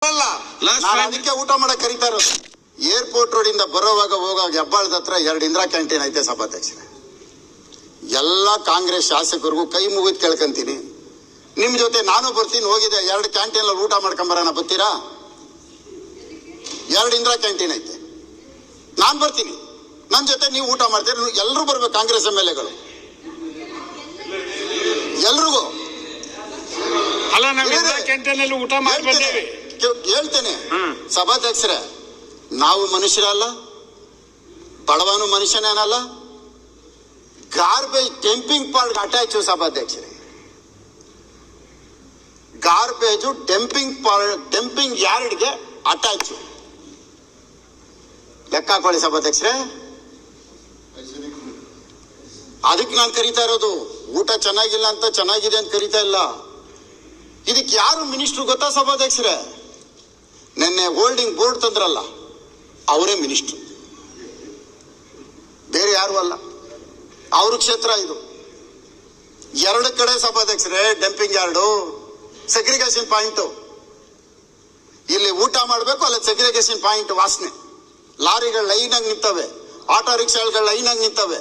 ಅದಕ್ಕೆ ಊಟ ಮಾಡಕ್ ಕರೀತಾ ಇರೋದು. ಏರ್ಪೋರ್ಟ್ ರೋಡ್ ಇಂದ ಬರೋವಾಗ ಹೋಗುವಾಗ ಹೆಬ್ಬಾಳದ ಹತ್ರ 2 ಇಂದಿರಾ ಕ್ಯಾಂಟೀನ್ ಐತೆ ಸಭಾಧ್ಯಕ್ಷರೇ. ಎಲ್ಲ ಕಾಂಗ್ರೆಸ್ ಶಾಸಕರಿಗೂ ಕೈ ಮುಗಿದು ಕೇಳ್ಕೊಂತೀನಿ, ನಿಮ್ ಜೊತೆ ನಾನು ಬರ್ತೀನಿ, ಹೋಗಿದೆ 2 ಕ್ಯಾಂಟೀನ್ ಅಲ್ಲಿ ಊಟ ಮಾಡ್ಕೊಂಬರೋಣ, ಬರ್ತೀರಾ? 2 ಇಂದಿರಾ ಕ್ಯಾಂಟೀನ್ ಐತೆ, ನಾನ್ ಬರ್ತೀನಿ, ನನ್ ಜೊತೆ ನೀವು ಊಟ ಮಾಡ್ತೀರಿ. ಎಲ್ರು ಬರ್ಬೇಕು, ಕಾಂಗ್ರೆಸ್ MLAಗಳು ಎಲ್ರಿಗೂ. ಅಲ್ಲ, ನಾವು ಕ್ಯಾಂಟೀನ್ ಅಲ್ಲಿ ಊಟ ಮಾಡ್ಕೊಂಡೇವೆ. ಹೇಳ್ತೇನೆ ಸಭಾಧ್ಯಕ್ಷರೇ, ನಾವು ಮನುಷ್ಯರಲ್ಲ, ಬಡವನು ಮನುಷ್ಯನೇನಲ್ಲ. ಗಾರ್ಬೇಜ್ ಡಂಪಿಂಗ್ ಪಾರ್ಟ್ ಅಟ್ಯಾಚ್ ಸಭಾಧ್ಯಕ್ಷರೇ, ಗಾರ್ಬೇಜು ಡಂಪಿಂಗ್ ಯಾರ್ಡ್ಗೆ ಅಟ್ಯಾಚ್. ಲೆಕ್ಕ ಹಾಕೊಳ್ಳಿ ಸಭಾಧ್ಯಕ್ಷರೇ. ಅದಕ್ಕೆ ನಾನು ಕರೀತಾ ಇರೋದು. ಊಟ ಚೆನ್ನಾಗಿಲ್ಲ ಅಂತ ಚೆನ್ನಾಗಿದೆ ಅಂತ ಕರೀತಾ ಇಲ್ಲ. ಇದಕ್ಕೆ ಯಾರು ಮಿನಿಸ್ಟ್ರು ಗೊತ್ತಾ ಸಭಾಧ್ಯಕ್ಷರೇ? ನಿನ್ನೆ ಹೋಲ್ಡಿಂಗ್ ಬೋರ್ಡ್ ತಂದ್ರಲ್ಲ, ಅವರೇ ಮಿನಿಸ್ಟ್ರು, ಬೇರೆ ಯಾರು ಅಲ್ಲ. ಅವ್ರ ಕ್ಷೇತ್ರ ಇದು. 2 ಕಡೆ ಸಭಾಧ್ಯಕ್ಷರೇ ಡಂಪಿಂಗ್ ಯಾರ್ಡು, ಸೆಗ್ರಿಗೇಷನ್ ಪಾಯಿಂಟ್. ಇಲ್ಲಿ ಊಟ ಮಾಡಬೇಕು, ಅಲ್ಲಿ ಸೆಗ್ರಿಗೇಷನ್ ಪಾಯಿಂಟ್ ವಾಸನೆ. ಲಾರಿಗಳು ಲೈನ್ ಆಗಿ ನಿಂತವೆ, ಆಟೋ ರಿಕ್ಷಾಗಳು ಲೈನ್ ಆಗಿ ನಿಂತವೆ.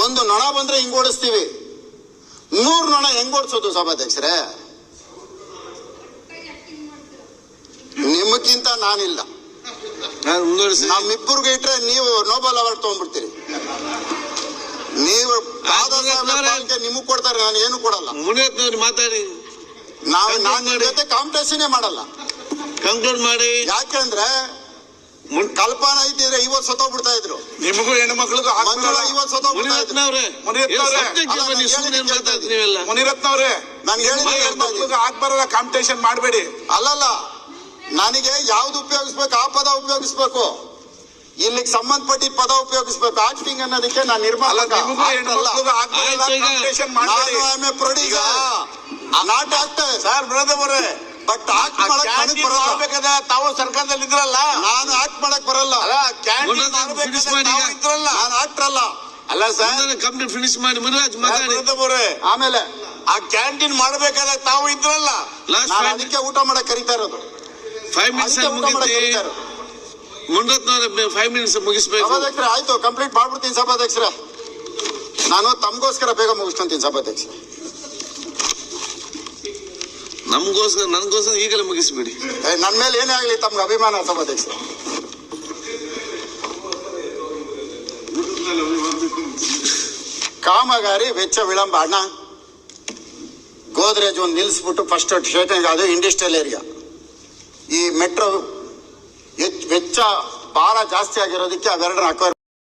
ಒಂದು ನೊಣ ಬಂದ್ರೆ ಹಿಂಗ್ ಓಡಿಸ್ತೀವಿ, 100 ನೊಣ ಹೆಂಗ್ ಓಡಿಸೋದು ಸಭಾಧ್ಯಕ್ಷರೇ? ನಿಮಗಿಂತ ನಾನಿಲ್ಲ. ನಮ್ಮಿಬ್ಬರಿಗೆ ಇಟ್ರೆ ನೀವು ನೋಬೆಲ್ ಅವಾರ್ಡ್ ತಗೊಂಡ್ಬಿಡ್ತೀರಿ. ನೀವು ನಿಮಗ್ ಕೊಡ್ತಾರೆ, ನಾನು ಏನು ಕೊಡಲ್ಲ. ಮಾತಾಡಿ, ನಾನು ಜೊತೆ ಕಾಂಪಿಟೇಷನ್ ಮಾಡಲ್ಲ. ಕಂಕ್ಲೂಡ್ ಮಾಡಿ. ಯಾಕೆಂದ್ರೆ ಕಲ್ಪನಾ ಇದ್ದಿದ್ರೆ 50 ಸತ್ತೋಗ್ಬಿಡ್ತಾ ಇದ್ರು. ನಿಮಗೂ ಹೆಣ್ಣು ಮಕ್ಳಿಗೂ 50 ಸತ್ತೋಗ್ಬಿಡ್ತಾ ಇದ್ರು. ಮುನಿರತ್ನವ್ರೆ, ನಾನು ಹೇಳಿದ್ರೆ ಆಗ್ಬಾರಲ್ಲ, ಕಾಂಪಿಟೇಷನ್ ಮಾಡಬೇಡಿ. ಅಲ್ಲಲ್ಲ, ನನಗೆ ಯಾವ್ದು ಉಪಯೋಗಿಸ್ಬೇಕು ಆ ಪದ ಉಪಯೋಗಿಸ್ಬೇಕು, ಇಲ್ಲಿಗೆ ಸಂಬಂಧಪಟ್ಟಿದ್ದ ಪದ ಉಪಯೋಗಿಸ್ಬೇಕು. ಆಕ್ಟಿಂಗ್ ಅನ್ನೋದಕ್ಕೆ ನಾನು ನಿರ್ಮಾಣ not actor sir, brother. But act ಮಾಡಕ್ ತಾವು ಸರ್ಕಾರದಲ್ಲಿ ಇದ್ರಲ್ಲ, ನಾನು ಆಕ್ಟ್ ಮಾಡಕ್ ಬರಲ್ಲ. ನಾನು ಆಕ್ಟರ್ ಅಲ್ಲ. ಅಲ್ಲ ಸರ್, ಕಂಪ್ಲೀಟ್ ಫಿನಿಶ್ ಮಾಡಿ ಮುನಿರಾಜ್ ಆಮೇಲೆ ಆ ಕ್ಯಾಂಟೀನ್ ಮಾಡಬೇಕಾದಾಗ ತಾವು ಇದ್ರಲ್ಲ. ಅದಕ್ಕೆ ಊಟ ಮಾಡಕ್ ಕರೀತಾ ಇರೋದು. 5 ಮಿನಿಟ್ಸ್ ಮುನಿರತ್ನವ್ರೆ 5 ಮಿನಿಟ್ಸ್ ಮುಗಿಸ್ಬೇಕು. ಸಭಾಧ್ಯಕ್ಷರೇ ಆಯ್ತು, ಕಂಪ್ಲೀಟ್ ಮಾಡ್ಬಿಡ್ತೀನಿ ಸಭಾಧ್ಯಕ್ಷರೇ. ನಾನು ತಮ್ಗೋಸ್ಕರ ಬೇಗ ಮುಗಿಸ್ಕೊಂತೀನಿ ಸಭಾಧ್ಯಕ್ಷರೇ. ನನ್ಗೋಸ್ಕರ ಈಗಲೇ ಮುಗಿಸ್ಬಿಡಿ. ನನ್ ಮೇಲೆ ಏನೇ ಆಗ್ಲಿ ತಮ್ಗೆ ಅಭಿಮಾನ ಸಭಾಧ್ಯಕ್ಷ. ಕಾಮಗಾರಿ ವೆಚ್ಚ ವಿಳಂಬ. ಅಣ್ಣ, ಗೋದ್ರೇಜ್ ಒಂದು ನಿಲ್ಲಿಸ್ಬಿಟ್ಟು ಫಸ್ಟ್ ಸ್ಟೇಷನ್, ಅದು ಇಂಡಸ್ಟ್ರಿಯಲ್ ಏರಿಯಾ. ಈ ಮೆಟ್ರೋ ವೆಚ್ಚ ಭಾಳ ಜಾಸ್ತಿ ಆಗಿರೋದಕ್ಕೆ ಅವೆರಡನ್ನ ಅಕ್ವೈರ್